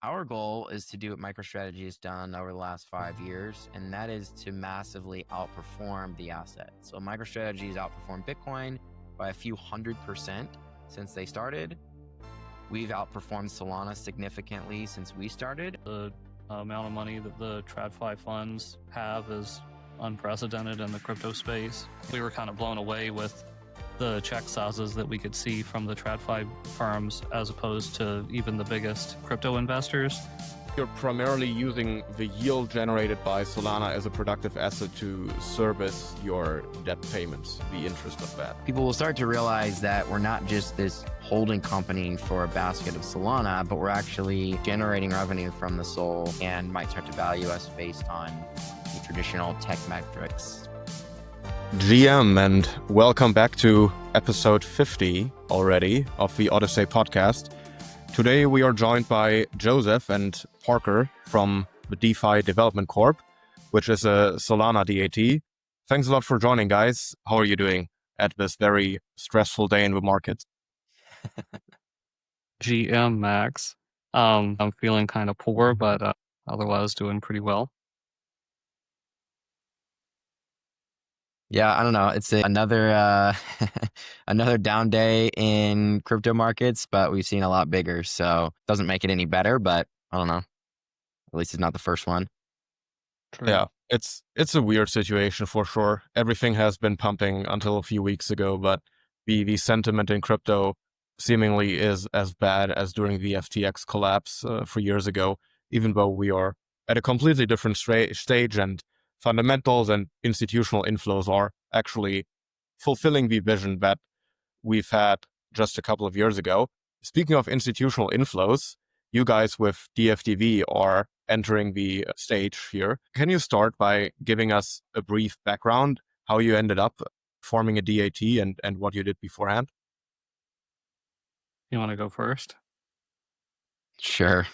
Our goal is to do what MicroStrategy has done over the last 5 years, and that is to massively outperform the asset. So MicroStrategy has outperformed Bitcoin by a few 100% since they started. We've outperformed Solana significantly since we started. The amount of money that the TradFi funds have is unprecedented in the crypto space. We were kind of blown away with the check sizes that we could see from the TradFi firms as opposed to even the biggest crypto investors. You're primarily using the yield generated by Solana as a productive asset to service your debt payments, the interest of that. People will start to realize that we're not just this holding company for a basket of Solana, but we're actually generating revenue from the SOL and might start to value us based on the traditional tech metrics. GM, and welcome back to episode 50 already of the Odyssey podcast. Today we are joined by Joseph and Parker from the DeFi Development Corp, which is a Solana DAT. Thanks a lot for joining, guys. How are you doing at this very stressful day in the market? GM Max. I'm feeling kind of poor, but otherwise doing pretty well. Yeah, I don't know. It's another another down day in crypto markets, but we've seen a lot bigger. So it doesn't make it any better, but I don't know. At least it's not the first one. True. Yeah, it's a weird situation for sure. Everything has been pumping until a few weeks ago, but the sentiment in crypto seemingly is as bad as during the FTX collapse 3 years ago, even though we are at a completely different stage and fundamentals and institutional inflows are actually fulfilling the vision that we've had just a couple of years ago. Speaking of institutional inflows, you guys with DFDV are entering the stage here. Can you start by giving us a brief background, how you ended up forming a DAT and what you did beforehand? You want to go first? Sure.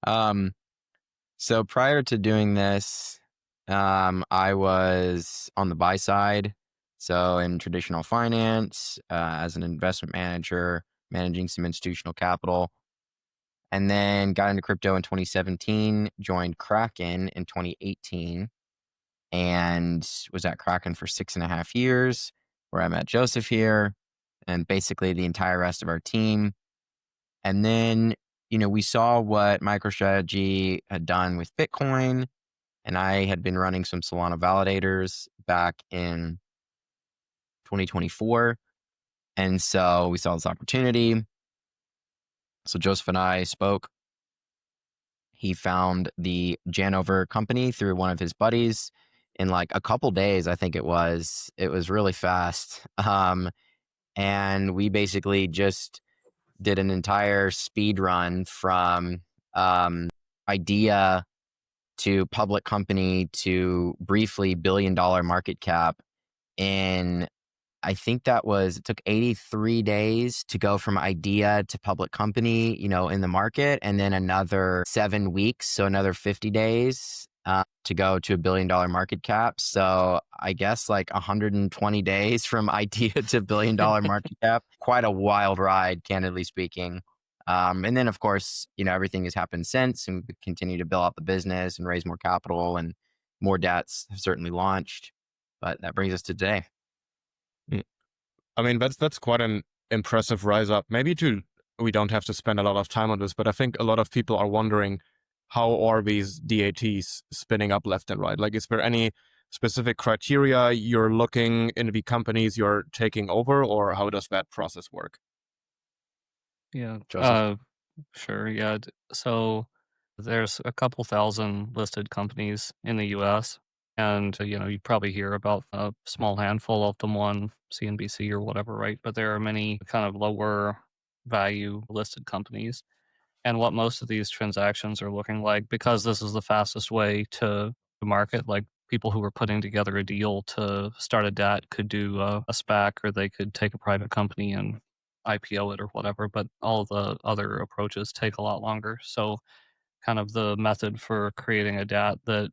So prior to doing this, I was on the buy side. So in traditional finance, as an investment manager, managing some institutional capital. And then got into crypto in 2017, joined Kraken in 2018, and was at Kraken for 6.5 years, where I met Joseph here and basically the entire rest of our team. And then, we saw what MicroStrategy had done with Bitcoin, and I had been running some Solana validators back in 2024. And so we saw this opportunity. So Joseph and I spoke. He found the Janover company through one of his buddies in like a couple days, I think it was. It was really fast. And we basically just did an entire speed run from idea to public company to briefly $1 billion market cap in, I think it took 83 days to go from idea to public company, in the market, and then another 7 weeks, so another 50 days to go to $1 billion market cap. So I guess like 120 days from idea to $1 billion market cap. Quite a wild ride, candidly speaking. And then, of course, everything has happened since, and we continue to build out the business and raise more capital, and more DATs have certainly launched. But that brings us to today. I mean, that's quite an impressive rise up. We don't have to spend a lot of time on this, but I think a lot of people are wondering, how are these DATs spinning up left and right? Like, is there any specific criteria you're looking in the companies you're taking over, or how does that process work? Yeah. Joseph? Sure. Yeah. So there's a couple thousand listed companies in the US. And, you probably hear about a small handful of them on CNBC or whatever, right? But there are many kind of lower value listed companies. And what most of these transactions are looking like, because this is the fastest way to market, like people who are putting together a deal to start a DAT could do a SPAC, or they could take a private company and IPO it or whatever. But all the other approaches take a lot longer. So kind of the method for creating a DAT that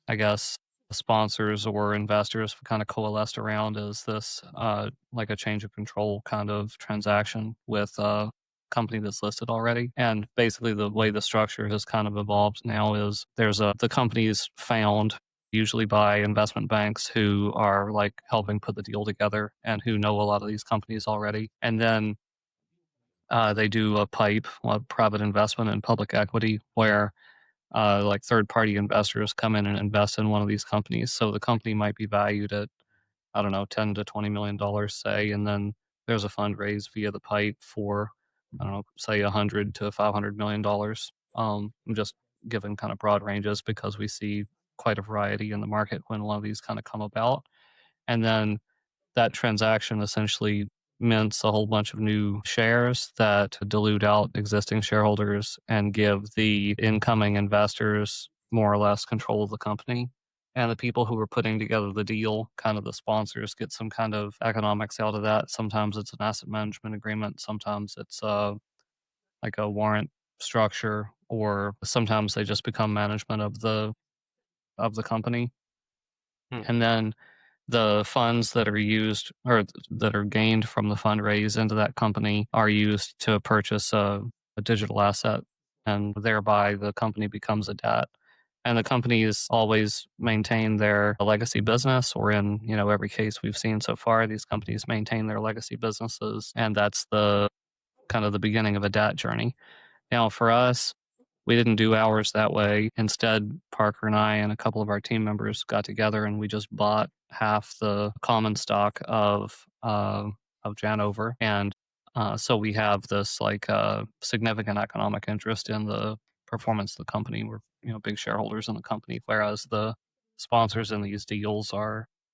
I guess sponsors or investors kind of coalesced around is this like a change of control kind of transaction with company that's listed already. And basically the way the structure has kind of evolved now is the company is found usually by investment banks who are like helping put the deal together and who know a lot of these companies already. And then they do a private investment in public equity, where like third-party investors come in and invest in one of these companies. So the company might be valued at, I don't know, $10 to $20 million, say, and then there's a fundraise via the PIPE for, I don't know, say $100 to $500 million. I'm just giving kind of broad ranges because we see quite a variety in the market when a lot of these kind of come about. And then that transaction essentially mints a whole bunch of new shares that dilute out existing shareholders and give the incoming investors more or less control of the company. And the people who are putting together the deal, kind of the sponsors, get some kind of economics out of that. Sometimes it's an asset management agreement. Sometimes it's like a warrant structure, or sometimes they just become management of the company. And then the funds that are used or that are gained from the fundraise into that company are used to purchase a digital asset, and thereby the company becomes a DAT. And the companies always maintain their legacy business, or in every case we've seen so far, these companies maintain their legacy businesses, and that's the kind of the beginning of a DAT journey. Now, for us, we didn't do ours that way. Instead, Parker and I and a couple of our team members got together and we just bought half the common stock of Janover, and so we have this like significant economic interest in the performance of the company. We're big shareholders in the company, whereas the sponsors in these deals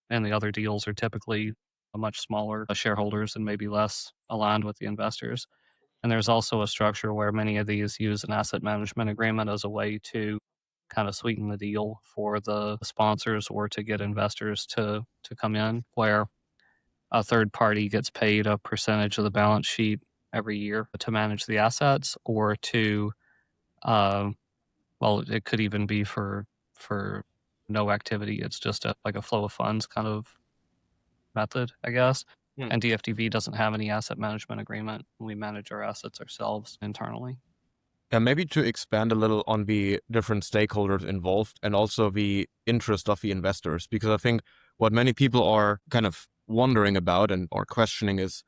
and the other deals are typically much smaller shareholders and maybe less aligned with the investors. And there's also a structure where many of these use an asset management agreement as a way to kind of sweeten the deal for the sponsors or to get investors to come in, where a third party gets paid a percentage of the balance sheet every year to manage the assets, or to well, it could even be for no activity. It's just like a flow of funds kind of method, I guess. And DFDV doesn't have any asset management agreement. We manage our assets ourselves internally. And maybe to expand a little on the different stakeholders involved and also the interest of the investors, because I think what many people are kind of wondering about and or questioning is,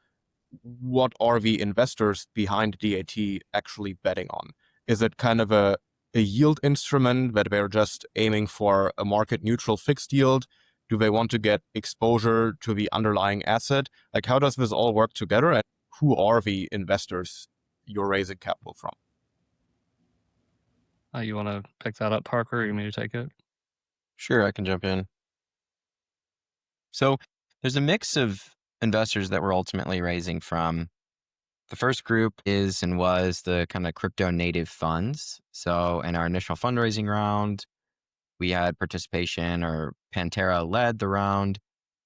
what are the investors behind DAT actually betting on? Is it kind of a yield instrument that they're just aiming for a market neutral fixed yield? Do they want to get exposure to the underlying asset? Like, how does this all work together? And who are the investors you're raising capital from? You want to pick that up, Parker, or you want me to take it? Sure, I can jump in. So there's a mix of investors that we're ultimately raising from. The first group is and was the kind of crypto native funds. So in our initial fundraising round, we had participation, or Pantera led the round.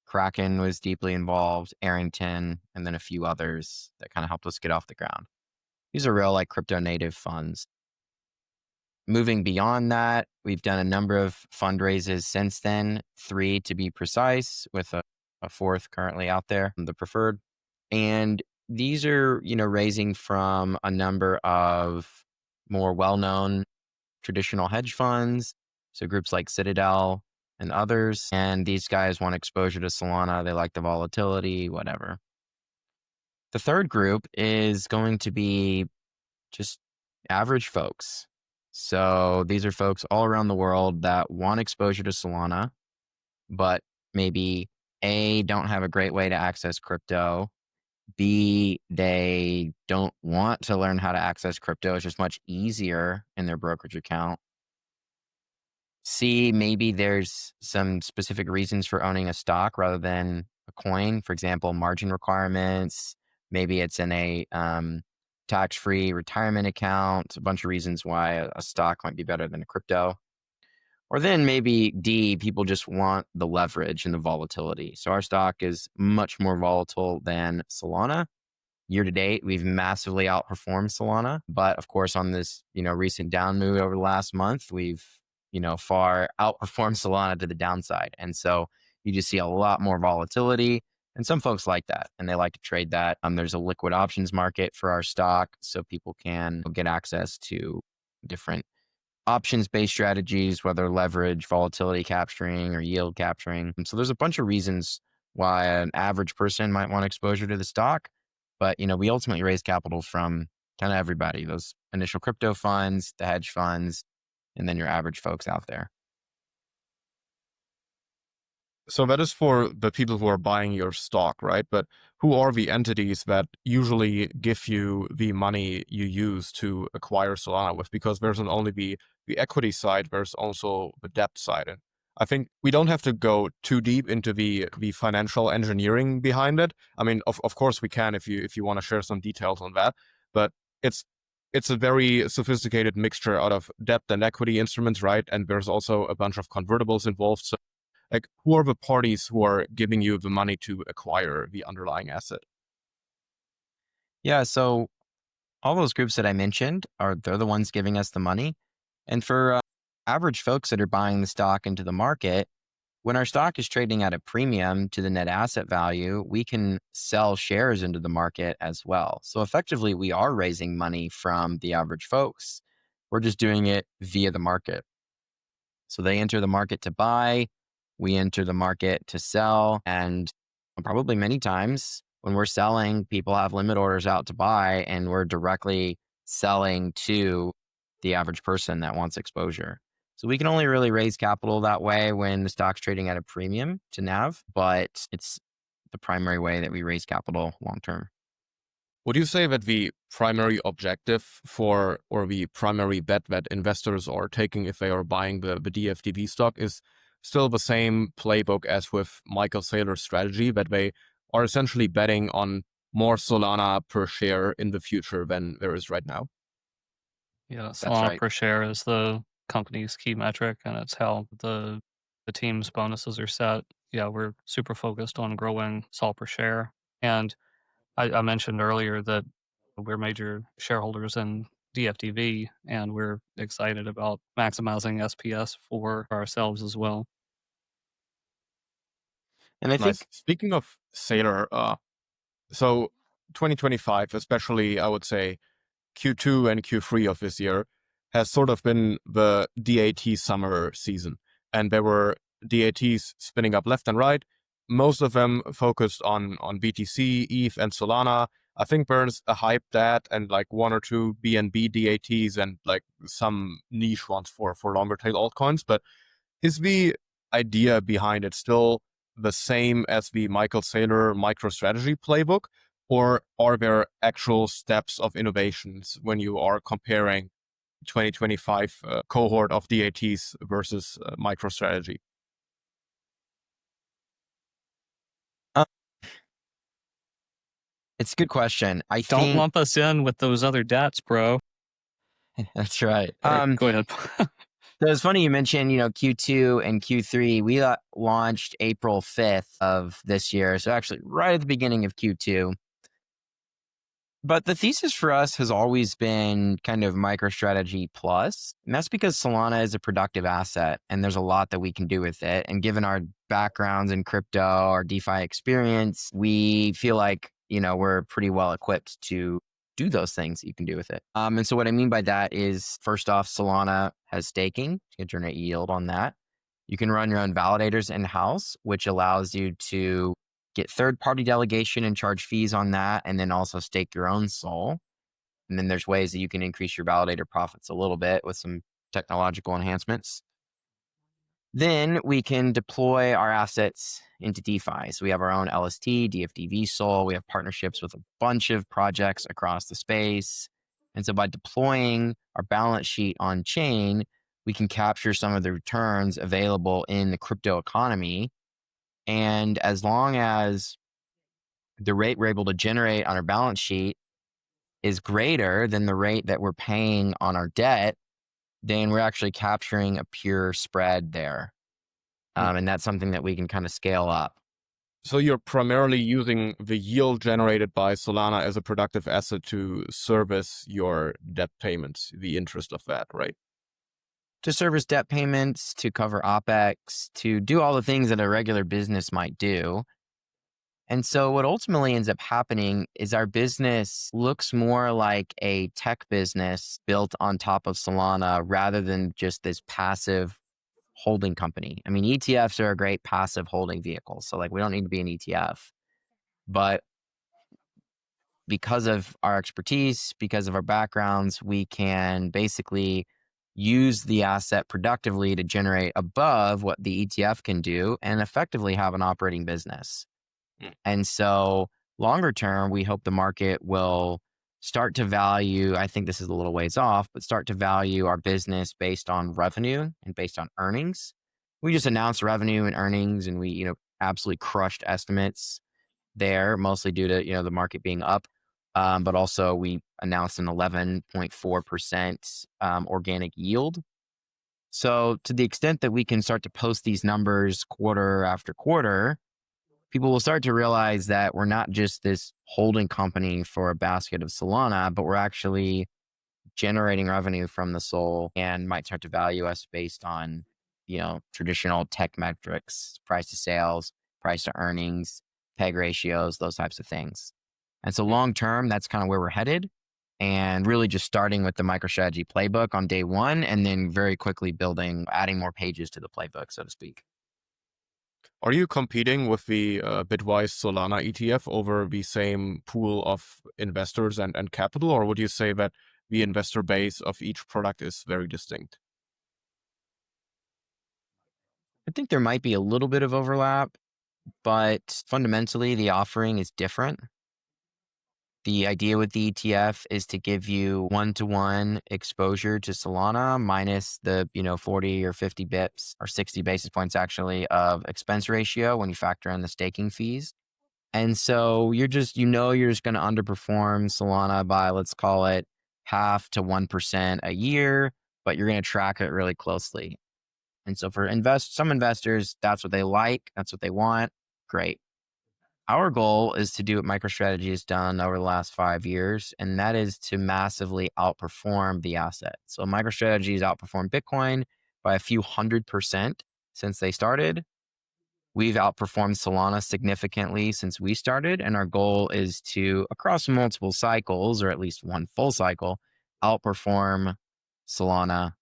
Kraken was deeply involved, Arrington, and then a few others that kind of helped us get off the ground. These are real like crypto native funds. Moving beyond that, we've done a number of fundraises since then, 3 to be precise, with a 4th currently out there, the preferred. And these are, raising from a number of more well-known traditional hedge funds, so groups like Citadel and others. And these guys want exposure to Solana. They like the volatility, whatever. The third group is going to be just average folks. So these are folks all around the world that want exposure to Solana, but maybe A, don't have a great way to access crypto. B, they don't want to learn how to access crypto. It's just much easier in their brokerage account. C, maybe there's some specific reasons for owning a stock rather than a coin. For example, margin requirements. Maybe it's in a tax-free retirement account. A bunch of reasons why a stock might be better than a crypto. Or then maybe D, people just want the leverage and the volatility. So our stock is much more volatile than Solana. Year to date, we've massively outperformed Solana. But of course, on this, recent down move over the last month, we've, far outperformed Solana to the downside. And so you just see a lot more volatility And some folks like that and they like to trade that. There's a liquid options market for our stock, so people can get access to different options-based strategies, whether leverage, volatility capturing, or yield capturing. And so there's a bunch of reasons why an average person might want exposure to the stock. But we ultimately raise capital from kind of everybody, those initial crypto funds, the hedge funds, and then your average folks out there. So that is for the people who are buying your stock, right? But who are the entities that usually give you the money you use to acquire Solana with? Because there's not only the equity side, there's also the debt side. And I think we don't have to go too deep into the financial engineering behind it. I mean, of course we can if you want to share some details on that. But it's a very sophisticated mixture out of debt and equity instruments, right? And there's also a bunch of convertibles involved. So like, who are the parties who are giving you the money to acquire the underlying asset? Yeah, so all those groups that I mentioned they're the ones giving us the money. And for average folks that are buying the stock into the market, when our stock is trading at a premium to the net asset value, we can sell shares into the market as well. So effectively, we are raising money from the average folks. We're just doing it via the market. So they enter the market to buy, we enter the market to sell, and probably many times when we're selling, people have limit orders out to buy, and we're directly selling to the average person that wants exposure. So we can only really raise capital that way when the stock's trading at a premium to NAV, but it's the primary way that we raise capital long term. Would you say that the primary objective or the primary bet that investors are taking if they are buying the DFDV stock is still the same playbook as with Michael Saylor's strategy, that they are essentially betting on more Solana per share in the future than there is right now? Yeah, That's Solana right. per share is the company's key metric, and it's how the team's bonuses are set. Yeah, we're super focused on growing Sol per share. And I mentioned earlier that we're major shareholders in DFDV, and we're excited about maximizing SPS for ourselves as well. And I Nice. think Speaking of Saylor, so 2025, especially I would say Q2 and Q3 of this year, has sort of been the DAT summer season. And there were DATs spinning up left and right, most of them focused on BTC, ETH, and Solana. I think there's a hype DAT and like one or two BNB DATs and like some niche ones for longer tail altcoins. But is the idea behind it still the same as the Michael Saylor MicroStrategy playbook? Or are there actual steps of innovations when you are comparing 2025 cohort of DATs versus MicroStrategy? uh, it's a good question. I Don't think lump us in with those other DATs, bro. that's right. Go ahead. So it's funny you mentioned, Q2 and Q3. We launched April 5th of this year. So actually right at the beginning of Q2. But the thesis for us has always been kind of MicroStrategy plus. And that's because Solana is a productive asset and there's a lot that we can do with it. And given our backgrounds in crypto, our DeFi experience, we feel like, we're pretty well equipped to do those things that you can do with it. And so what I mean by that is, first off, Solana has staking. You can generate yield on that. You can run your own validators in-house, which allows you to get third-party delegation and charge fees on that, and then also stake your own SOL. And then there's ways that you can increase your validator profits a little bit with some technological enhancements. Then we can deploy our assets into DeFi. So we have our own LST, DFDV SOL. We have partnerships with a bunch of projects across the space. And so by deploying our balance sheet on chain, we can capture some of the returns available in the crypto economy. And as long as the rate we're able to generate on our balance sheet is greater than the rate that we're paying on our debt, then we're actually capturing a pure spread there. And that's something that we can kind of scale up. So you're primarily using the yield generated by Solana as a productive asset to service your debt payments, the interest of that, right? To service debt payments, to cover OPEX, to do all the things that a regular business might do. And so what ultimately ends up happening is our business looks more like a tech business built on top of Solana rather than just this passive holding company. I mean, ETFs are a great passive holding vehicle. So like we don't need to be an ETF, but because of our expertise, because of our backgrounds, we can basically use the asset productively to generate above what the ETF can do and effectively have an operating business. And so longer term, we hope the market will start to value, I think this is a little ways off, but start to value our business based on revenue and based on earnings. We just announced revenue and earnings and we, absolutely crushed estimates there, mostly due to, the market being up. But also we announced an 11.4% organic yield. So to the extent that we can start to post these numbers quarter after quarter, people will start to realize that we're not just this holding company for a basket of Solana, but we're actually generating revenue from the soul and might start to value us based on, traditional tech metrics, price to sales, price to earnings, peg ratios, those types of things. And so long term, that's kind of where we're headed. And really just starting with the MicroStrategy playbook on day one, and then very quickly adding more pages to the playbook, so to speak. Are you competing with the Bitwise Solana ETF over the same pool of investors and capital, or would you say that the investor base of each product is very distinct? I think there might be a little bit of overlap, but fundamentally the offering is different. The idea with the ETF is to give you one-to-one exposure to Solana minus the, 40 or 50 bips or 60 basis points actually of expense ratio when you factor in the staking fees. And so you're just going to underperform Solana by, let's call it 0.5 to 1% a year, but you're going to track it really closely. And so for some investors, that's what they like. That's what they want. Great. Our goal is to do what MicroStrategy has done over the last 5 years, and that is to massively outperform the asset. So MicroStrategy has outperformed Bitcoin by a few 100% since they started. We've outperformed Solana significantly since we started, and our goal is to, across multiple cycles, or at least one full cycle, outperform Solana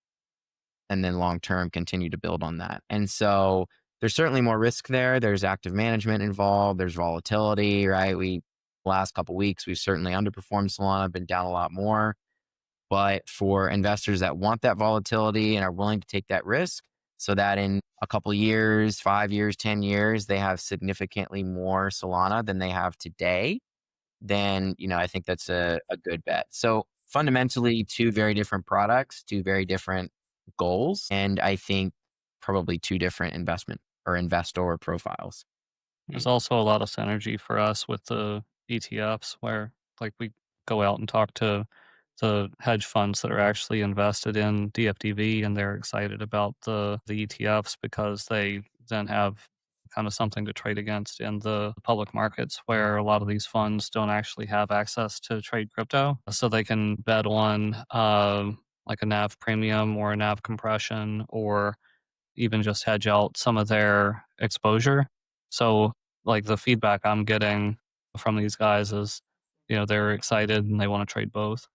and then long term continue to build on that. And so there's certainly more risk there. There's active management involved. There's volatility, right? Last couple of weeks, we've certainly underperformed Solana, been down a lot more. But for investors that want that volatility and are willing to take that risk so that in a couple of years, 5 years, 10 years, they have significantly more Solana than they have today, then, I think that's a good bet. So fundamentally, two very different products, two very different goals, and I think probably two different investment or investor profiles. There's also a lot of synergy for us with the ETFs where like we go out and talk to the hedge funds that are actually invested in DFDV and they're excited about the ETFs because they then have kind of something to trade against in the public markets where a lot of these funds don't actually have access to trade crypto. So they can bet on like a NAV premium or a NAV compression or even just hedge out some of their exposure. So, like the feedback I'm getting from these guys is, they're excited and they want to trade both.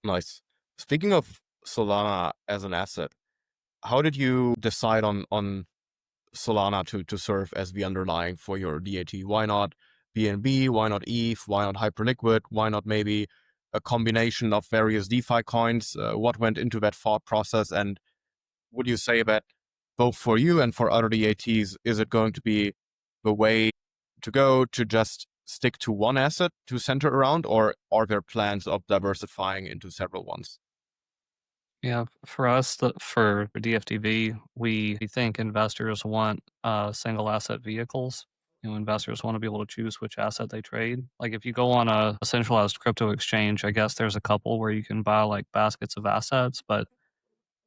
Nice. Speaking of Solana as an asset, how did you decide on Solana to serve as the underlying for your DAT? Why not BNB? Why not ETH? Why not Hyperliquid? Why not maybe a combination of various DeFi coins? What went into that thought process? And would you say that both for you and for other DATs, is it going to be the way to go to just stick to one asset to center around, or are there plans of diversifying into several ones? Yeah, for us, for DFDV, we think investors want single asset vehicles. Investors want to be able to choose which asset they trade. Like if you go on a centralized crypto exchange, I guess there's a couple where you can buy like baskets of assets, but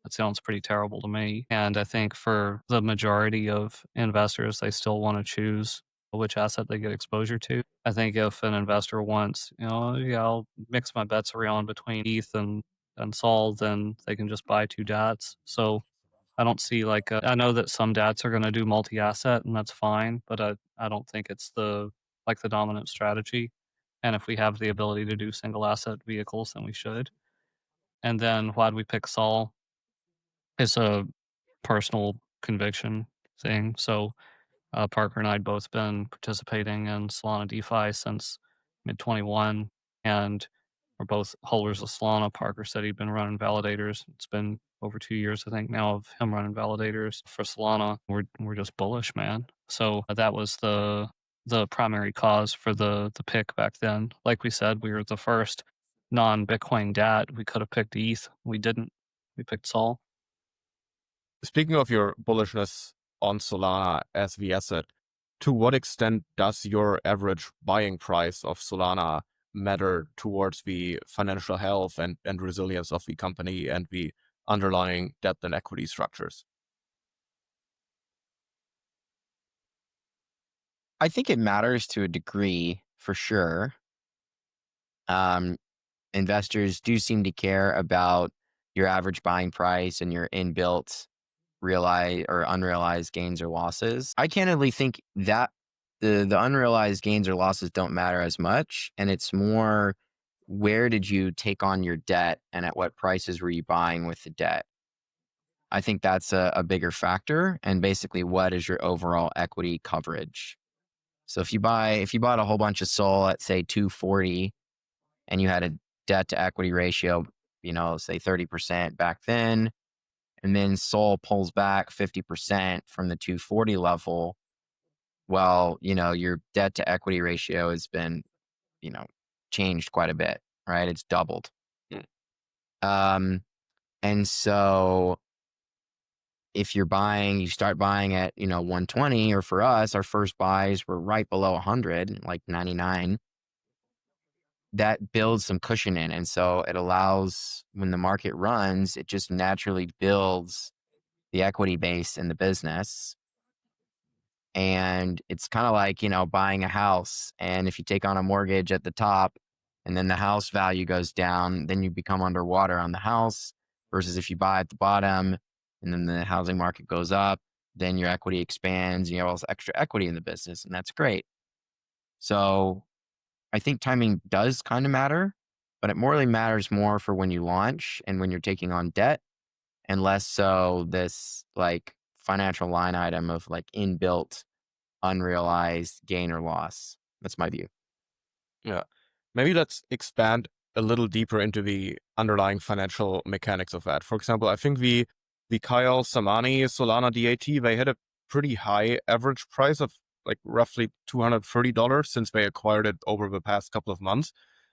that sounds pretty terrible to me. And I think for the majority of investors, they still want to choose which asset they get exposure to. I think if an investor wants, yeah, I'll mix my bets around between ETH and Sol, then they can just buy two DATs. So I don't see like I know that some DATs are going to do multi-asset, and that's fine, but I don't think it's the dominant strategy. And if we have the ability to do single asset vehicles, then we should. And then why do we pick Sol? It's a personal conviction thing. So Parker and I had both been participating in Solana DeFi since mid 21, and we're both holders of Solana. Parker said he'd been running validators. It's been over 2 years, I think, now of him running validators for Solana. We're just bullish, man. So that was the primary cause for the pick back then. Like we said, we were the first non-Bitcoin DAT. We could have picked ETH. We didn't. We picked Sol. Speaking of your bullishness on Solana as the asset, to what extent does your average buying price of Solana matter towards the financial health and resilience of the company and the underlying debt and equity structures? I think it matters to a degree, for sure. Investors do seem to care about your average buying price and your inbuilt realized or unrealized gains or losses. I candidly think that the unrealized gains or losses don't matter as much, and it's more where did you take on your debt and at what prices were you buying with the debt. I think that's a bigger factor, and basically what is your overall equity coverage. So if you bought a whole bunch of SOL at say 240 and you had a debt to equity ratio, say 30% back then, and then SOL pulls back 50% from the 240 level, well, your debt to equity ratio has been, changed quite a bit, right? It's doubled. Mm. And so if you start buying at, 120, or for us, our first buys were right below 100, like 99, that builds some cushion in. And so it allows, when the market runs, it just naturally builds the equity base in the business. And it's kind of like, buying a house. And if you take on a mortgage at the top and then the house value goes down, then you become underwater on the house, versus if you buy at the bottom and then the housing market goes up, then your equity expands, you have all this extra equity in the business, and that's great. So I think timing does kind of matter, but it really matters more for when you launch and when you're taking on debt, and less so this like financial line item of like inbuilt unrealized gain or loss. That's my view. Yeah. Maybe let's expand a little deeper into the underlying financial mechanics of that. For example, I think the Kyle Samani Solana DAT, they had a pretty high average price of like roughly $230 since they acquired it over the past couple of months.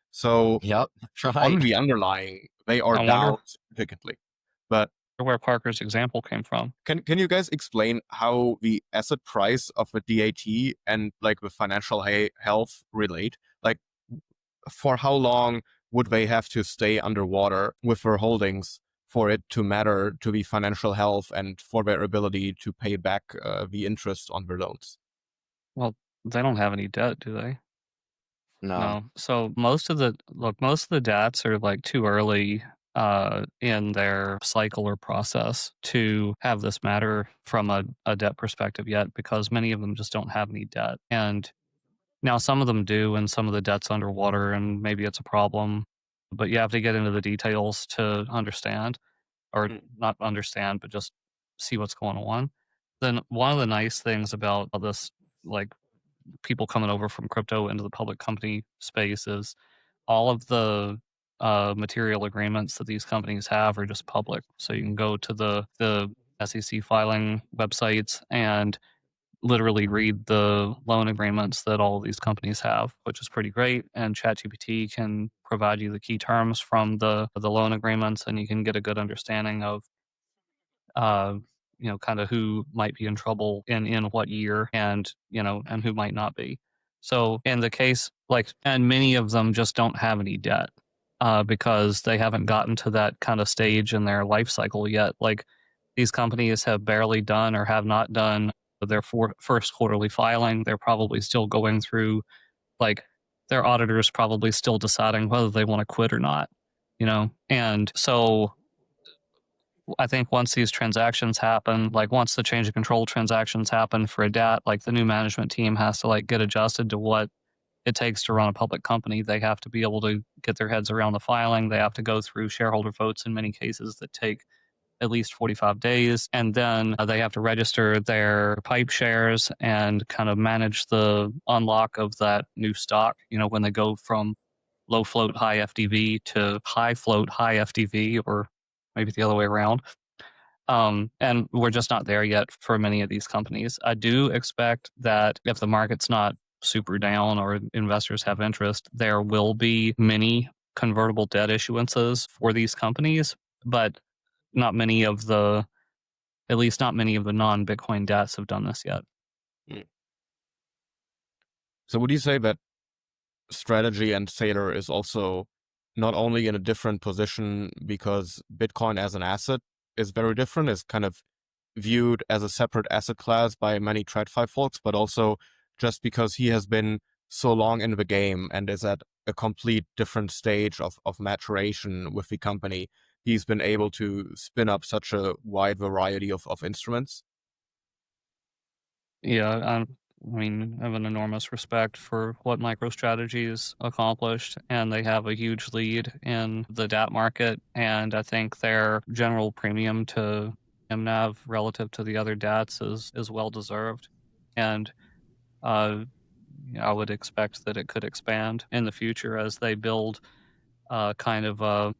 So Yep, on right. the underlying, they are I down wonder significantly. But where Parker's example came from. can you guys explain how the asset price of a DAT and like the financial health relate? Like, for how long would they have to stay underwater with their holdings for it to matter to the financial health and for their ability to pay back the interest on their loans? Well, they don't have any debt, do they? No. No. So most of the DATs are like too early in their cycle or process to have this matter from a debt perspective yet, because many of them just don't have any debt. And now some of them do, and some of the debt's underwater, and maybe it's a problem. But you have to get into the details to understand, or not understand, but just see what's going on. Then one of the nice things about this, like people coming over from crypto into the public company space, is all of the material agreements that these companies have are just public. So you can go to the SEC filing websites and literally read the loan agreements that all of these companies have, which is pretty great. And ChatGPT can provide you the key terms from the loan agreements, and you can get a good understanding of uh, kind of who might be in trouble in what year, and and who might not be. So in the case, and many of them just don't have any debt because they haven't gotten to that kind of stage in their life cycle yet. Like, these companies have barely done or have not done their first quarterly filing. They're probably still going through, like, their auditors probably still deciding whether they want to quit or not, and so I think once these transactions happen, like once the change of control transactions happen for a DAT, like the new management team has to like get adjusted to what it takes to run a public company. They have to be able to get their heads around the filing. They have to go through shareholder votes in many cases that take at least 45 days. And then they have to register their pipe shares and kind of manage the unlock of that new stock, when they go from low float high FDV to high float high FDV, or maybe the other way around. And we're just not there yet for many of these companies. I do expect that if the market's not super down or investors have interest, there will be many convertible debt issuances for these companies, but not many of the, at least not many of the non-Bitcoin DATs have done this yet. So would you say that Strategy and Sailor is also not only in a different position because Bitcoin as an asset is very different, is kind of viewed as a separate asset class by many TradFi folks, but also just because he has been so long in the game and is at a complete different stage of maturation with the company, he's been able to spin up such a wide variety of instruments? Yeah, I have an enormous respect for what MicroStrategy's accomplished, and they have a huge lead in the DAT market. And I think their general premium to MNAV relative to the other DATs is well deserved. And I would expect that it could expand in the future as they build kind of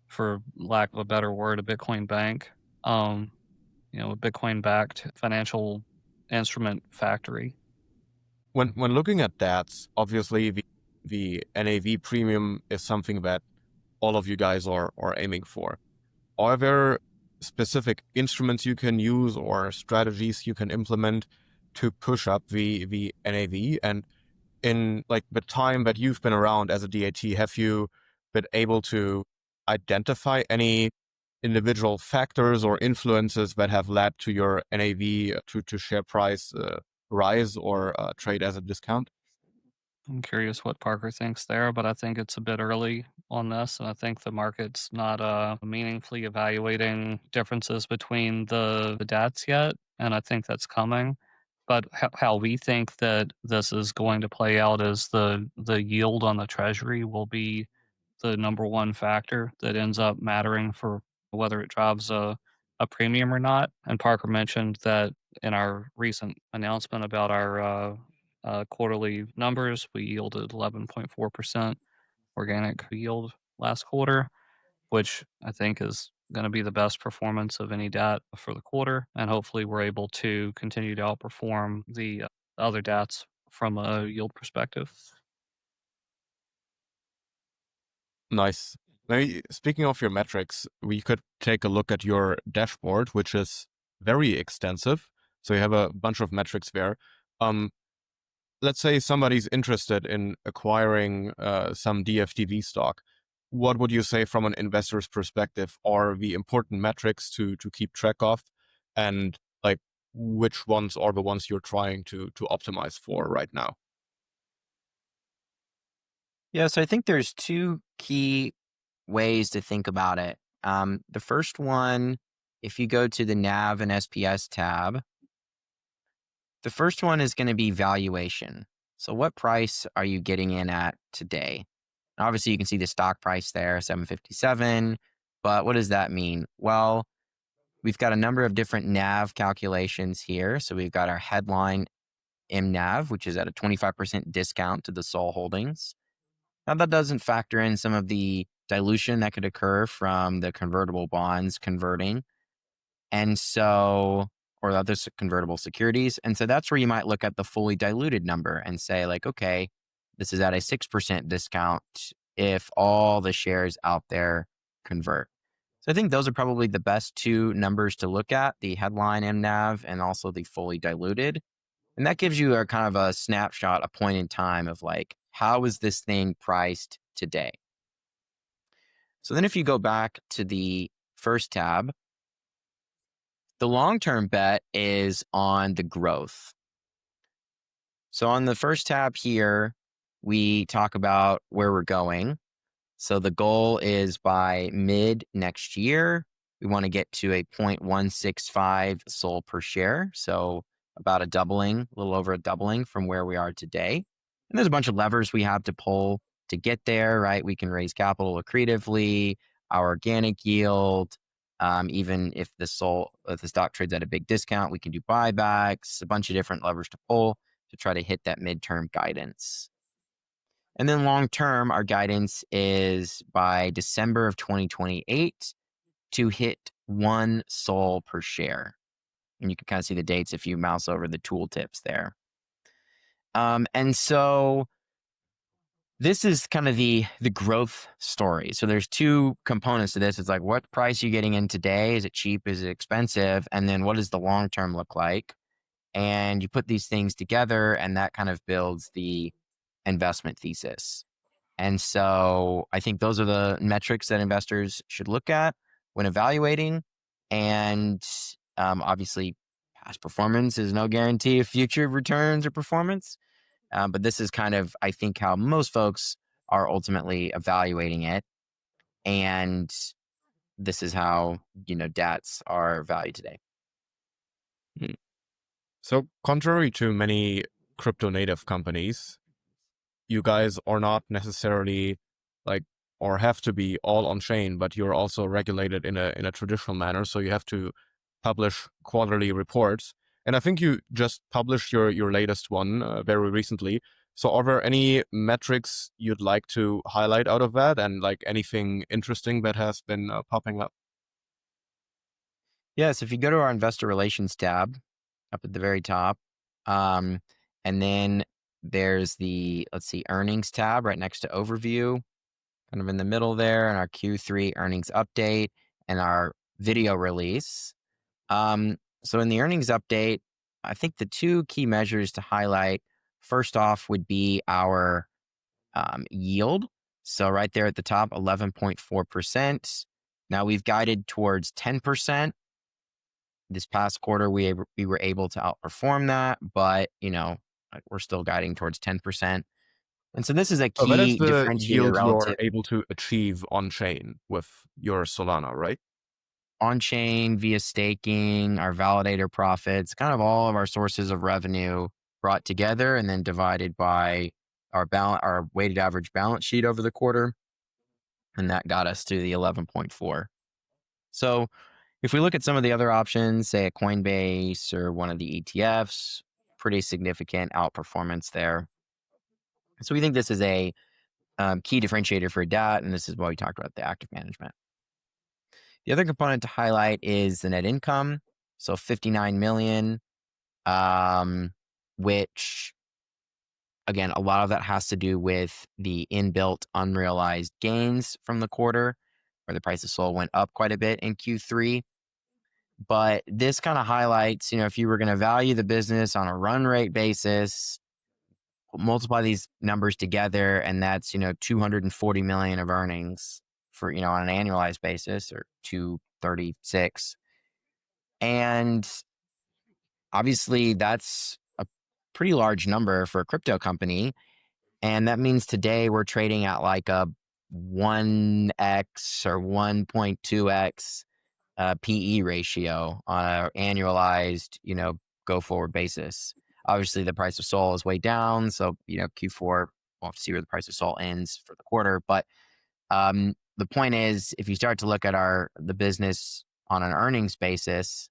for lack of a better word, a Bitcoin bank. A Bitcoin-backed financial instrument factory. When looking at DATs, obviously the NAV premium is something that all of you guys are aiming for. Are there specific instruments you can use or strategies you can implement to push up the NAV? And in like the time that you've been around as a DAT, have you been able to identify any individual factors or influences that have led to your NAV to share price rise or trade as a discount? I'm curious what Parker thinks there, but I think it's a bit early on this, and I think the market's not meaningfully evaluating differences between the DATs yet, and I think that's coming. But how we think that this is going to play out is the yield on the treasury will be the number one factor that ends up mattering for whether it drives a premium or not. And Parker mentioned that in our recent announcement about our quarterly numbers, we yielded 11.4% organic yield last quarter, which I think is going to be the best performance of any DAT for the quarter. And hopefully we're able to continue to outperform the other DATs from a yield perspective. Nice. Maybe speaking of your metrics, we could take a look at your dashboard, which is very extensive. So you have a bunch of metrics there. Let's say somebody's interested in acquiring some DFDV stock. What would you say from an investor's perspective are the important metrics to keep track of, and like which ones are the ones you're trying to optimize for right now? Yeah, so I think there's two key ways to think about it. The first one, if you go to the NAV and SPS tab, the first one is going to be valuation. So what price are you getting in at today? Obviously, you can see the stock price there, 757. But what does that mean? Well, we've got a number of different NAV calculations here. So we've got our headline MNAV, which is at a 25% discount to the Sol holdings. Now, that doesn't factor in some of the dilution that could occur from the convertible bonds converting. And so, or other convertible securities. And so that's where you might look at the fully diluted number and say like, okay, this is at a 6% discount if all the shares out there convert. So I think those are probably the best two numbers to look at, the headline MNAV and also the fully diluted. And that gives you a kind of a snapshot, a point in time of like, how is this thing priced today? So then if you go back to the first tab, the long-term bet is on the growth. So on the first tab here, we talk about where we're going. So the goal is by mid next year, we want to get to a 0.165 SOL per share. So about a doubling, a little over a doubling from where we are today. And there's a bunch of levers we have to pull to get there, right? We can raise capital accretively, our organic yield. Even if the stock trades at a big discount, we can do buybacks, a bunch of different levers to pull to try to hit that midterm guidance. And then long term, our guidance is by December of 2028 to hit 1 SOL per share. And you can kind of see the dates if you mouse over the tooltips there. And so this is kind of the growth story. So there's two components to this. It's like, what price are you getting in today? Is it cheap? Is it expensive? And then what does the long term look like? And you put these things together, and that kind of builds the investment thesis. And so I think those are the metrics that investors should look at when evaluating. And obviously, past performance is no guarantee of future returns or performance. But this is kind of, I think, how most folks are ultimately evaluating it. And this is how, DATs are valued today. So contrary to many crypto native companies, you guys are not necessarily like, or have to be all on chain, but you're also regulated in a traditional manner. So you have to publish quarterly reports. And I think you just published your latest one very recently. So are there any metrics you'd like to highlight out of that, and like anything interesting that has been popping up? Yes, if you go to our investor relations tab up at the very top, and then there's the, let's see, earnings tab right next to overview, kind of in the middle there, and our Q3 earnings update and our video release. So in the earnings update, I think the two key measures to highlight, first off, would be our yield. So right there at the top, 11.4%. Now we've guided towards 10%. This past quarter, we were able to outperform that, but like, we're still guiding towards 10%. And so this is a So that is key the differentiator yield you're relative able to achieve on chain with your Solana, right? on chain via staking, our validator profits, kind of all of our sources of revenue brought together and then divided by our weighted average balance sheet over the quarter. And that got us to the 11.4. So if we look at some of the other options, say a Coinbase or one of the ETFs, pretty significant outperformance there. So we think this is a key differentiator for DAT, and this is why we talked about the active management. The other component to highlight is the net income. So 59 million, which again, a lot of that has to do with the inbuilt unrealized gains from the quarter, where the price of SOL went up quite a bit in Q3. But this kind of highlights, if you were going to value the business on a run rate basis, multiply these numbers together, and that's, 240 million of earnings for, on an annualized basis, or 236. And obviously that's a pretty large number for a crypto company. And that means today we're trading at like a 1x or 1.2x PE ratio on an annualized, go forward basis. Obviously, the price of SOL is way down. So, Q4, we'll have to see where the price of SOL ends for the quarter. But the point is, if you start to look at the business on an earnings basis,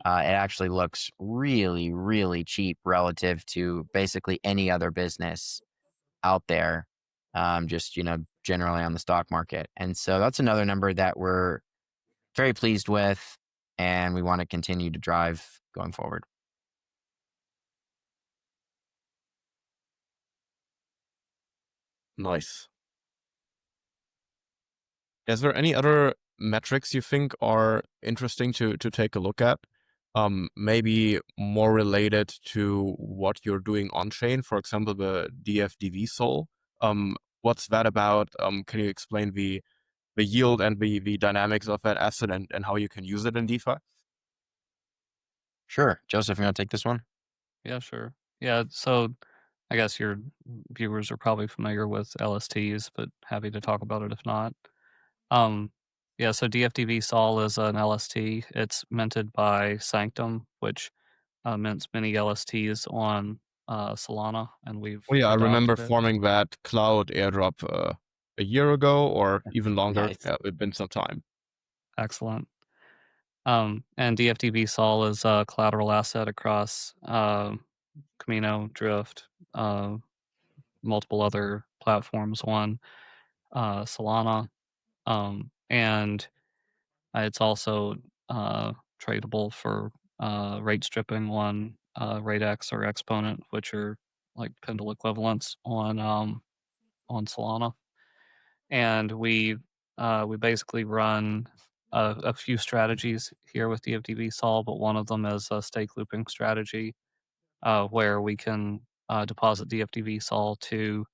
it actually looks really, really cheap relative to basically any other business out there, just, generally on the stock market. And so that's another number that we're very pleased with, and we want to continue to drive going forward. Nice. Is there any other metrics you think are interesting to take a look at? Maybe more related to what you're doing on chain, for example, the DFDV SOL. What's that about? Can you explain the yield and the dynamics of that asset, and how you can use it in DeFi? Sure. Joseph, you want to take this one? Yeah, sure. Yeah, so I guess your viewers are probably familiar with LSTs, but happy to talk about it if not. Um, Yeah, so DFDV Sol is an LST. It's minted by Sanctum, which mints many LSTs on Solana, and we've Oh yeah, I remember adopted it. forming that cloud airdrop a year ago or even longer. Nice. Yeah, it's been some time. Excellent. And DFDV Sol is a collateral asset across Camino, Drift, multiple other platforms on Solana. And it's also tradable for rate stripping on RateX or Exponent, which are like Pendle equivalents on Solana. And we basically run a few strategies here with DFDV Sol, but one of them is a stake looping strategy where we can deposit DFDV Sol to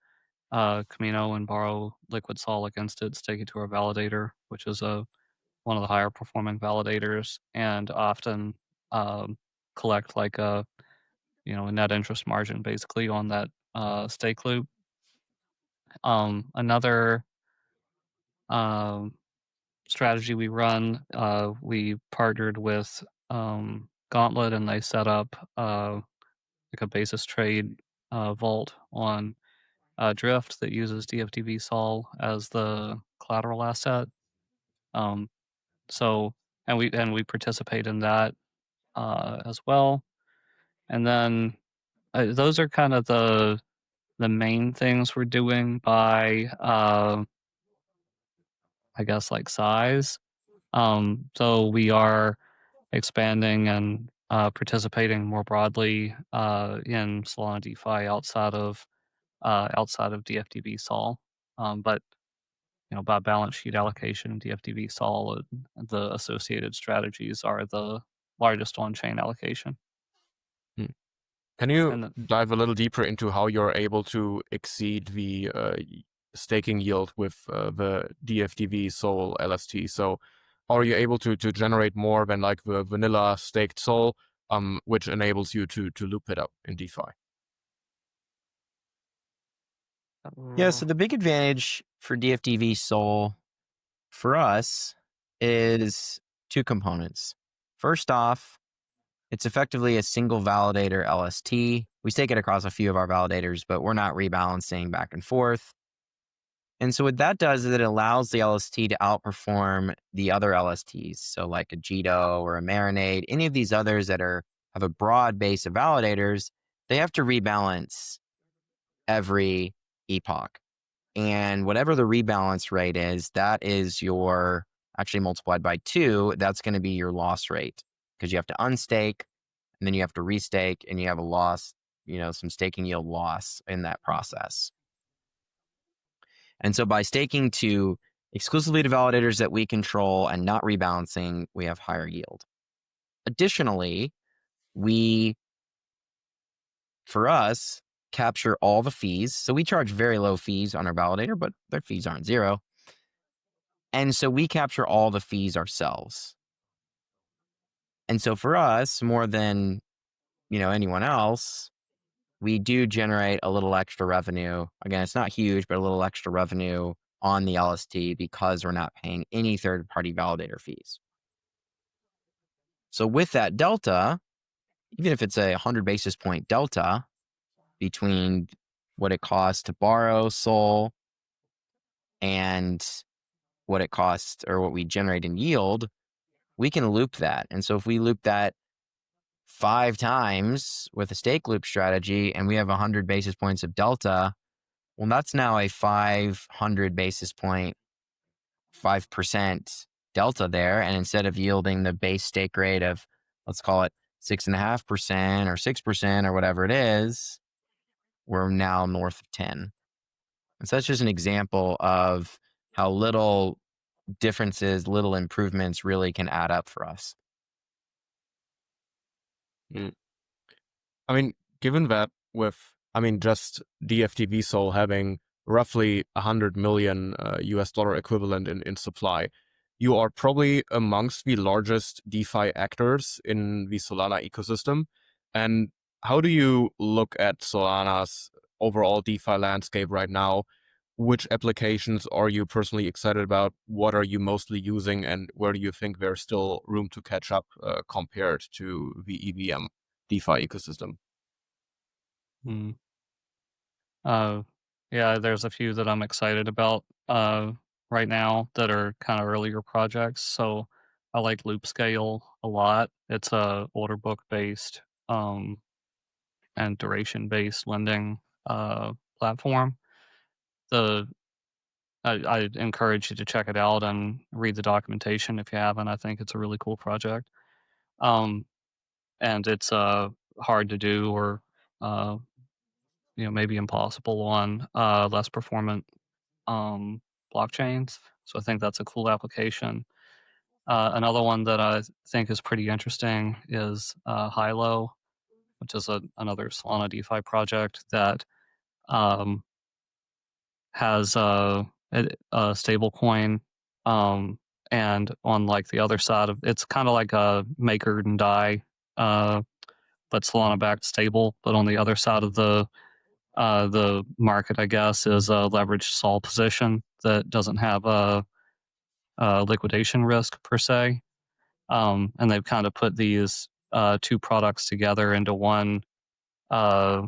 Camino and borrow liquid Sol against it, stake it to our validator, which is one of the higher performing validators, and often collect like a net interest margin basically on that stake loop. Another um, strategy we run, we partnered with Gauntlet, and they set up like a basis trade vault on Drift that uses DFDV Sol as the collateral asset. Um, so and we participate in that as well. And then those are kind of the main things we're doing by I guess like size. So we are expanding and participating more broadly in Solana DeFi outside of DFDV Sol. But by balance sheet allocation, DFDV Sol and the associated strategies are the largest on-chain allocation. Hmm. Can you And dive a little deeper into how you're able to exceed the staking yield with the DFDV Sol LST? So are you able to generate more than like the vanilla staked Sol, which enables you to loop it up in DeFi? Yeah, so the big advantage for DFDV Sol for us is two components. First off, it's effectively a single validator LST. We stake it across a few of our validators, but we're not rebalancing back and forth. And so what that does is it allows the LST to outperform the other LSTs. So like a Jito or a Marinade, any of these others that have a broad base of validators, they have to rebalance every epoch. And whatever the rebalance rate is, that is your, actually multiplied by 2, that's going to be your loss rate, because you have to unstake and then you have to restake and you have a loss, some staking yield loss in that process. And so by staking to exclusively to validators that we control and not rebalancing, we have higher yield. Additionally, we, for us, capture all the fees. So we charge very low fees on our validator, but their fees aren't zero. And so we capture all the fees ourselves. And so for us, more than anyone else, we do generate a little extra revenue. Again, it's not huge, but a little extra revenue on the LST because we're not paying any third-party validator fees. So with that delta, even if it's a 100 basis point delta between what it costs to borrow Sol and what it costs or what we generate in yield, we can loop that. And so if we loop that 5 times with a stake loop strategy and we have 100 basis points of delta, well, that's now a 500 basis point, 5% delta there. And instead of yielding the base stake rate of, let's call it 6.5% or 6% or whatever it is, we're now north of 10. And so that's just an example of how little differences, little improvements really can add up for us. I mean, given that just DFDV Sol having roughly 100 million US dollar equivalent in supply, you are probably amongst the largest DeFi actors in the Solana ecosystem. And how do you look at Solana's overall DeFi landscape right now? which applications are you personally excited about? What are you mostly using, and where do you think there's still room to catch up compared to the EVM DeFi ecosystem? Mm. Yeah, there's a few that I'm excited about right now that are kind of earlier projects. So I like Loop Scale a lot. It's a order book based and duration based lending platform. The I encourage you to check it out and read the documentation if you haven't. I think it's a really cool project. Um, and it's hard to do or uh, maybe impossible on less performant um, blockchains. So I think that's a cool application. Another one that I think is pretty interesting is Hilo, which is another Solana DeFi project that um, has a stable coin. And on like the other side of it's kind of like a maker and die, uh, but Solana backed stable. But on the other side of the market, I guess, is a leveraged sol position that doesn't have a liquidation risk per se. And they've kind of put these two products together into one uh,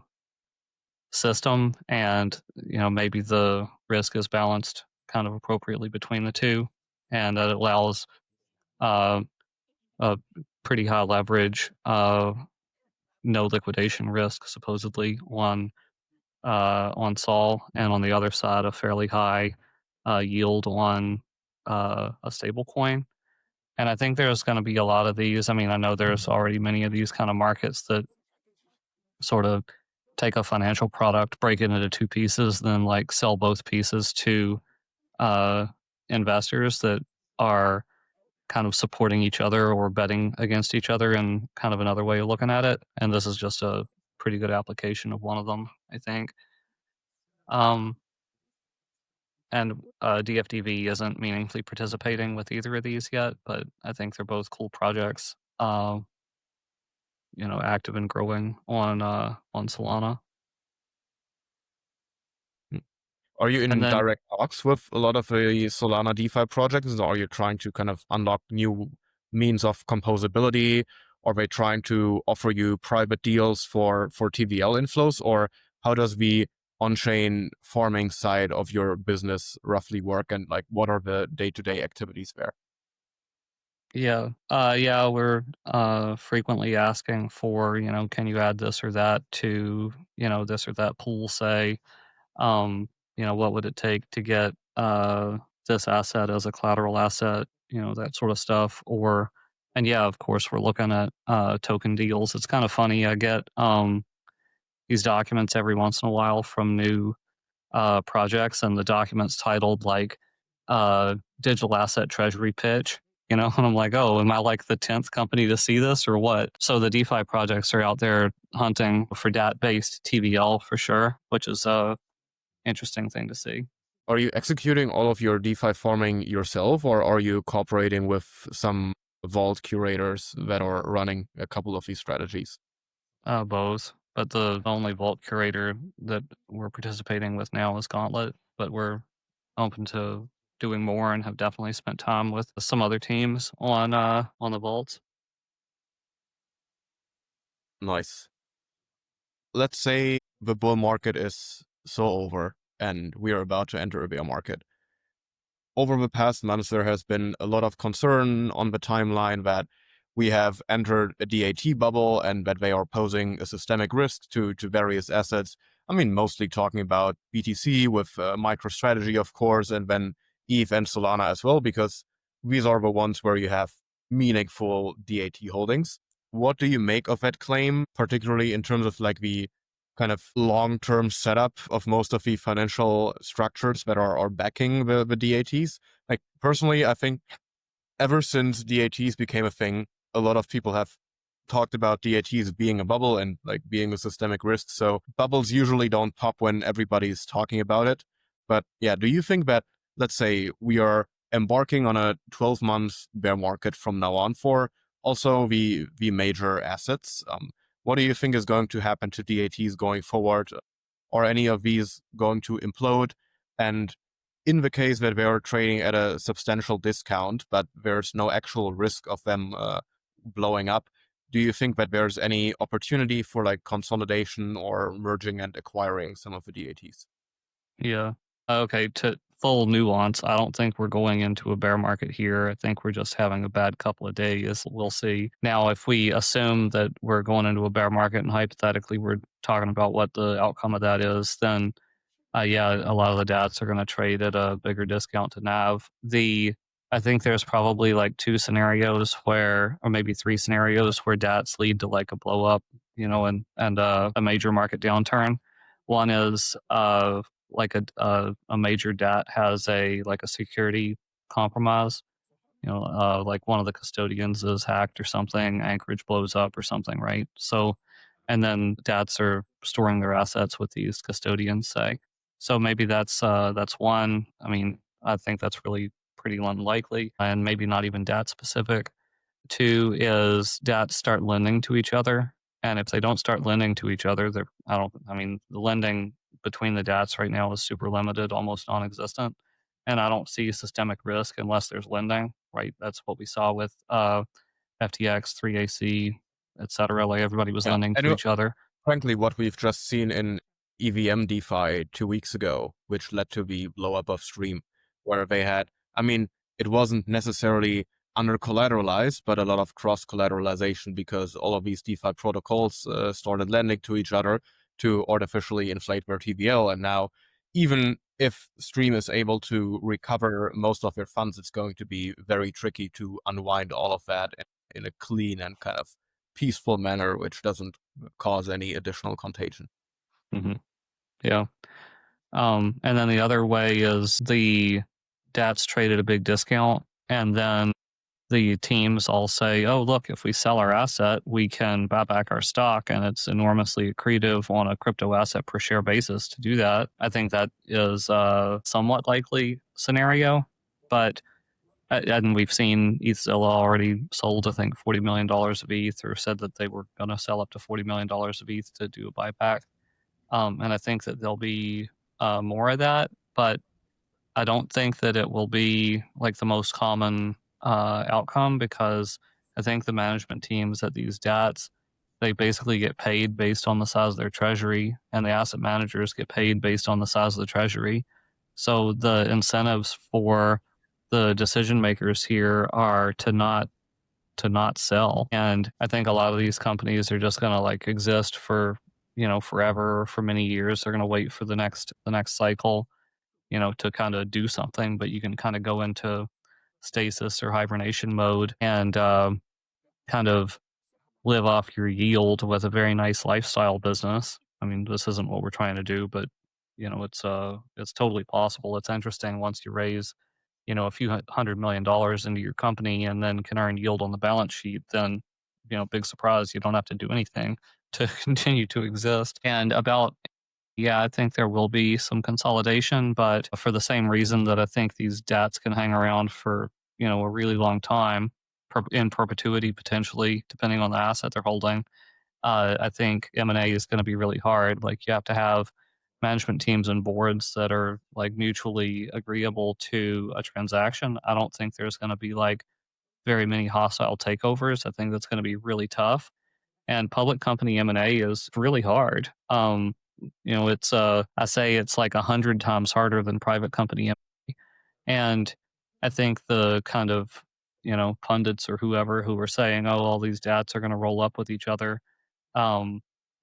system, and maybe the risk is balanced kind of appropriately between the two, and that allows uh, a pretty high leverage, no liquidation risk supposedly on Sol, and on the other side a fairly high yield on a stable coin. And I think there's going to be a lot of these. I mean, I know there's already many of these kind of markets that sort of take a financial product, break it into two pieces, then like sell both pieces to uh, investors that are kind of supporting each other or betting against each other, and kind of another way of looking at it. And this is just a pretty good application of one of them, I think. Um, and DFDV isn't meaningfully participating with either of these yet, but I think they're both cool projects. Active and growing on Solana. Are you And in then direct talks with a lot of the Solana DeFi projects, or are you trying to kind of unlock new means of composability? Are they trying to offer you private deals for TVL inflows, or how does the on-chain farming side of your business roughly work, and like what are the day-to-day activities there? yeah, we're frequently asking for, can you add this or that to, this or that pool, say, what would it take to get this asset as a collateral asset, that sort of stuff. And yeah, of course, we're looking at token deals. It's kind of funny. I get these documents every once in a while from new projects, and the document's titled like digital asset treasury pitch. And I'm like, oh, am I like the 10th company to see this or what? So the DeFi projects are out there hunting for DAT based TVL for sure, which is a interesting thing to see. Are you executing all of your DeFi farming yourself, or are you cooperating with some vault curators that are running a couple of these strategies? Both, but the only vault curator that we're participating with now is Gauntlet, but we're open to doing more and have definitely spent time with some other teams on the vaults. Nice. Let's say the bull market is so over and we are about to enter a bear market. Over the past months, there has been a lot of concern on the timeline that we have entered a DAT bubble and that they are posing a systemic risk to various assets. I mean, mostly talking about BTC with MicroStrategy, of course, and then ETH and Solana as well, because these are the ones where you have meaningful DAT holdings. What do you make of that claim, particularly in terms of like the kind of long-term setup of most of the financial structures that are backing the DATs? Like personally, I think ever since DATs became a thing, a lot of people have talked about DATs being a bubble and like being a systemic risk. So bubbles usually don't pop when everybody's talking about it. But yeah, do you think that, let's say we are embarking on a 12-month bear market from now on for also the major assets? What do you think is going to happen to DATs going forward? Are any of these going to implode? And in the case that they are trading at a substantial discount, but there's no actual risk of them blowing up, do you think that there's any opportunity for like consolidation or merging and acquiring some of the DATs? Yeah. Okay, to full nuance, I don't think we're going into a bear market here. I think we're just having a bad couple of days. We'll see. Now, if we assume that we're going into a bear market and hypothetically we're talking about what the outcome of that is, then yeah, a lot of the DATs are going to trade at a bigger discount to NAV. I think there's probably like two scenarios where, or maybe three scenarios where DATs lead to like a blow up, and a major market downturn. One is like a major DAT has a security compromise. Like one of the custodians is hacked or something, Anchorage blows up or something, right? So, and then DATs are storing their assets with these custodians, say. So maybe that's one. I mean, I think that's really pretty unlikely, and maybe not even DAT specific. Two is DATs start lending to each other, and if they don't start lending to each other, they're I don't. I mean, the lending between the DATs right now is super limited, almost non-existent, and I don't see systemic risk unless there's lending. Right, that's what we saw with FTX, 3AC, etc. Like everybody was Yeah. lending And to each other. frankly, what we've just seen in EVM DeFi 2 weeks ago, which led to the blow up of Stream, where they had, I mean, it wasn't necessarily under collateralized, but a lot of cross collateralization because all of these DeFi protocols started lending to each other to artificially inflate their TVL. And now, even if Stream is able to recover most of their funds, it's going to be very tricky to unwind all of that in a clean and kind of peaceful manner, which doesn't cause any additional contagion. Hmm. Yeah. And then the other way is the DATs trade at a big discount, and then the teams all say, "Oh, look, if we sell our asset, we can buy back our stock, and it's enormously accretive on a crypto asset per share basis to do that." I think that is a somewhat likely scenario, but and we've seen ETHZilla already sold, I think, $40 million of ETH, or said that they were going to sell up to $40 million of ETH to do a buyback. And I think that there'll be more of that, but I don't think that it will be like the most common outcome, because I think the management teams at these DATs, they basically get paid based on the size of their treasury, and the asset managers get paid based on the size of the treasury. So the incentives for the decision makers here are to not sell. And I think a lot of these companies are just going to like exist for, forever or for many years. They're going to wait for the next cycle, to kind of do something, but you can kind of go into stasis or hibernation mode and kind of live off your yield with a very nice lifestyle business. I mean, this isn't what we're trying to do, but it's totally possible. It's interesting once you raise, a few $100 million into your company and then can earn yield on the balance sheet, then, big surprise, you don't have to do anything to continue to exist. And yeah, I think there will be some consolidation, but for the same reason that I think these DATs can hang around for, a really long time, in perpetuity potentially, depending on the asset they're holding. I think M&A is going to be really hard. Like you have to have management teams and boards that are like mutually agreeable to a transaction. I don't think there's going to be like very many hostile takeovers. I think that's going to be really tough. And public company M&A is really hard. It's I say it's like 100 times harder than private company M&A. And I think the kind of pundits or whoever who are saying, oh, all these DATs are going to roll up with each other, um,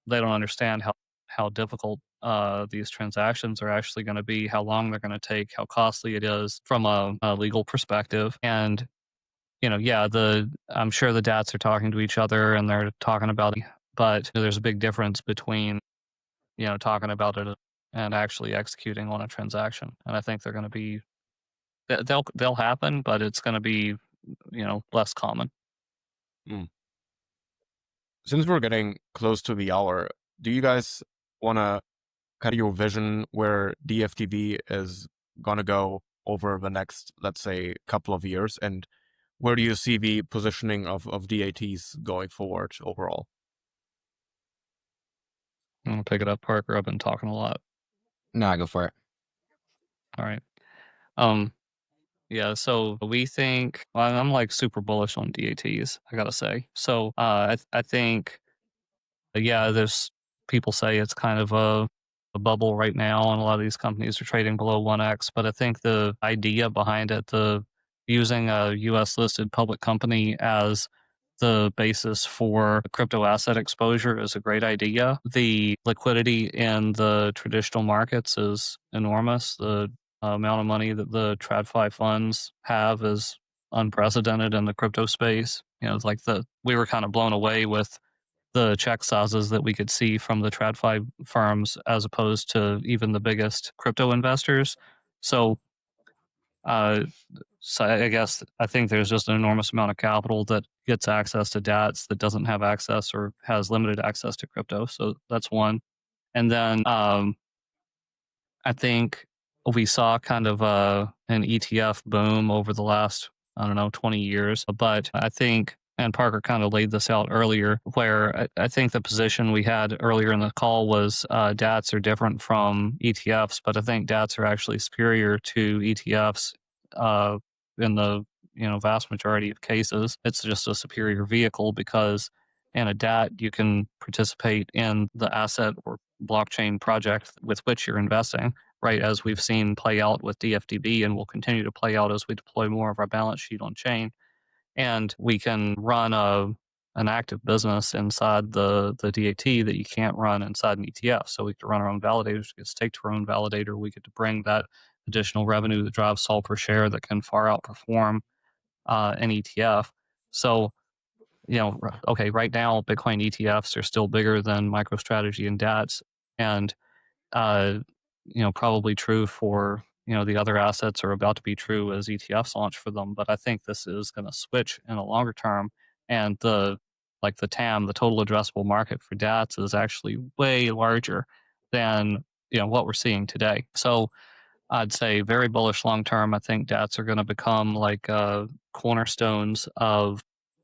they don't understand how difficult these transactions are actually going to be, how long they're going to take, how costly it is from a legal perspective. And yeah, I'm sure the DATs are talking to each other and they're talking about it, but there's a big difference between talking about it and actually executing on a transaction. And I think they're going to be they'll happen, but it's going to be less common. Mm. Since we're getting close to the hour, do you guys want to kind of your vision where DFDV is going to go over the next, let's say, couple of years? And where do you see the positioning of DATs going forward overall? I'm gonna pick it up, Parker. I've been talking a lot. No, go for it. All right. Um, yeah, so we think, well, I'm like super bullish on DATs, I gotta say. So I think, yeah, there's people say it's kind of a bubble right now, and a lot of these companies are trading below 1x. But I think the idea behind it, the using a US listed public company as the basis for crypto asset exposure is a great idea. The liquidity in the traditional markets is enormous. The amount of money that the TradFi funds have is unprecedented in the crypto space. You know, it's like we were kind of blown away with the check sizes that we could see from the TradFi firms as opposed to even the biggest crypto investors. So, uh, so I guess I think there's just an enormous amount of capital that gets access to DATs that doesn't have access or has limited access to crypto. So that's one. And then I think we saw kind of an ETF boom over the last, I don't know, 20 years. But I think, and Parker kind of laid this out earlier, where I think the position we had earlier in the call was DATs are different from ETFs, but I think DATs are actually superior to ETFs in the vast majority of cases. It's just a superior vehicle because in a DAT you can participate in the asset or blockchain project with which you're investing, right? As we've seen play out with DFDV and will continue to play out as we deploy more of our balance sheet on chain. And we can run an active business inside the DAT that you can't run inside an ETF. So we could run our own validators, we could stake to our own validator, we get to bring that additional revenue that drives sol per share that can far outperform an ETF. So okay, right now Bitcoin ETFs are still bigger than MicroStrategy and DATs, and uh, probably true for the other assets are about to be true as ETFs launch for them. But I think this is going to switch in a longer term, and the TAM, the total addressable market for DATs, is actually way larger than what we're seeing today. So I'd say very bullish long term. I think DATs are going to become like cornerstones of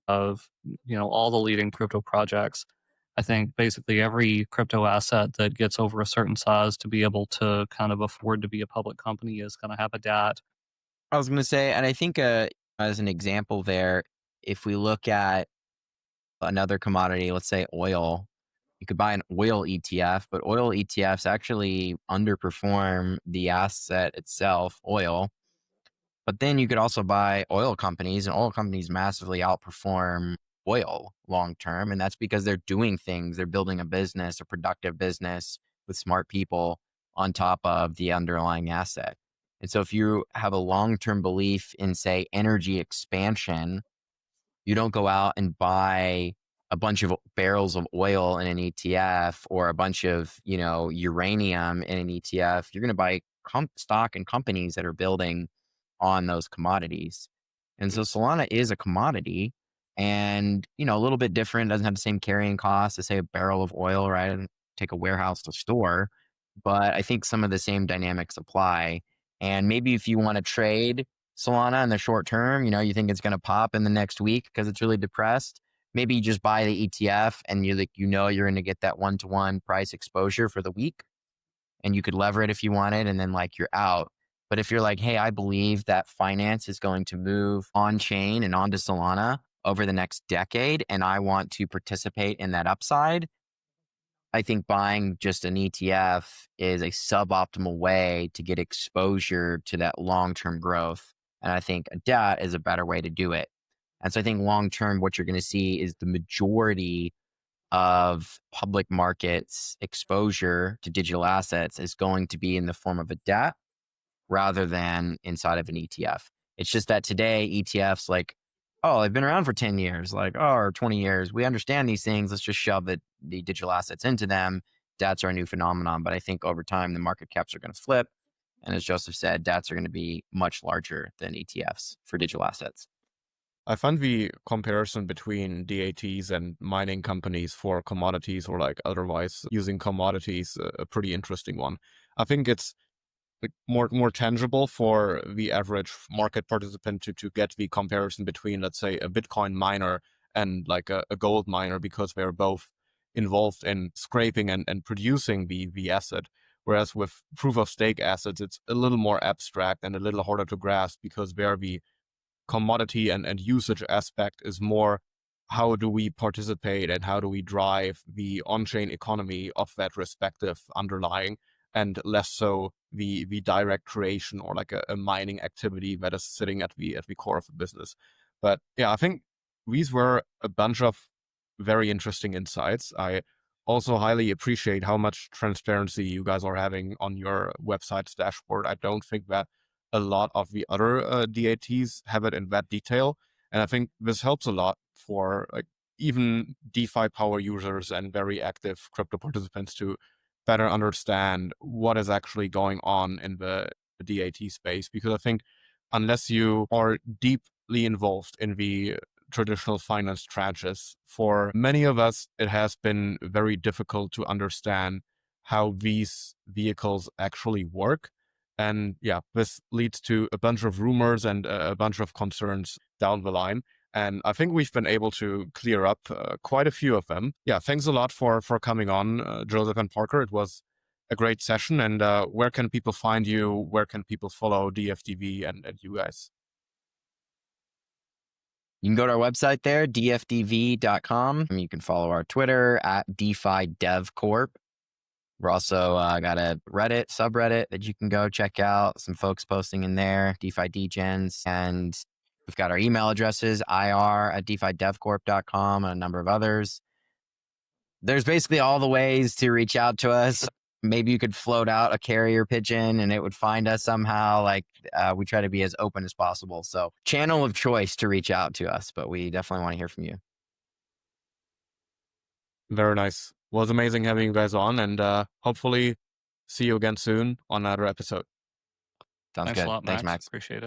all the leading crypto projects. I think basically every crypto asset that gets over a certain size to be able to kind of afford to be a public company is going to have a DAT. I was going to say, and I think as an example there, if we look at another commodity, let's say oil, you could buy an oil ETF, but oil ETFs actually underperform the asset itself, oil. But then you could also buy oil companies, and oil companies massively outperform oil long term. And that's because they're doing things, they're building a business, a productive business with smart people on top of the underlying asset. And so if you have a long term belief in, say, energy expansion, you don't go out and buy a bunch of barrels of oil in an ETF or a bunch of, uranium in an ETF. You're going to buy stock and companies that are building on those commodities. And so Solana is a commodity and, a little bit different, doesn't have the same carrying costs as say a barrel of oil, right? And take a warehouse to store. But I think some of the same dynamics apply. And maybe if you want to trade Solana in the short term, you think it's going to pop in the next week because it's really depressed. Maybe you just buy the ETF and you're you're going to get that 1-to-1 price exposure for the week, and you could lever it if you wanted, and then you're out. But if you're like, hey, I believe that finance is going to move on chain and onto Solana over the next decade, and I want to participate in that upside, I think buying just an ETF is a suboptimal way to get exposure to that long-term growth. And I think a DAT is a better way to do it. And so I think long-term, what you're going to see is the majority of public markets exposure to digital assets is going to be in the form of a DAT rather than inside of an ETF. It's just that today ETFs they've been around for 10 years, or 20 years. We understand these things. Let's just shove the digital assets into them. DATs are a new phenomenon, but I think over time the market caps are going to flip. And as Joseph said, DATs are going to be much larger than ETFs for digital assets. I find the comparison between DATs and mining companies for commodities or otherwise using commodities a pretty interesting one. I think it's more tangible for the average market participant to get the comparison between, let's say, a Bitcoin miner and a gold miner, because they're both involved in scraping and producing the asset. Whereas with proof of stake assets, it's a little more abstract and a little harder to grasp, because there the commodity and usage aspect is more how do we participate and how do we drive the on-chain economy of that respective underlying, and less so the direct creation or like a mining activity that is sitting at the core of the business. But yeah, I think these were a bunch of very interesting insights. I also highly appreciate how much transparency you guys are having on your website's dashboard. I don't think that a lot of the other DATs have it in that detail. And I think this helps a lot for like even DeFi power users and very active crypto participants to better understand what is actually going on in the DAT space. Because I think unless you are deeply involved in the traditional finance trenches, for many of us, it has been very difficult to understand how these vehicles actually work. And yeah, this leads to a bunch of rumors and a bunch of concerns down the line. And I think we've been able to clear up quite a few of them. Yeah, thanks a lot for coming on, Joseph and Parker. It was a great session. And where can people find you? Where can people follow DFDV and you guys? You can go to our website there, dfdv.com. You can follow our Twitter at DeFi Dev Corp. We're also got a Reddit subreddit that you can go check out. Some folks posting in there, DeFi Degens. And we've got our email addresses, ir@defidevcorp.com, and a number of others. There's basically all the ways to reach out to us. Maybe you could float out a carrier pigeon and it would find us somehow. Like we try to be as open as possible. So channel of choice to reach out to us, but we definitely want to hear from you. Very nice. Was amazing having you guys on, and hopefully see you again soon on another episode. Sounds Thanks good. a lot, Thanks, Max. Max. Appreciate it.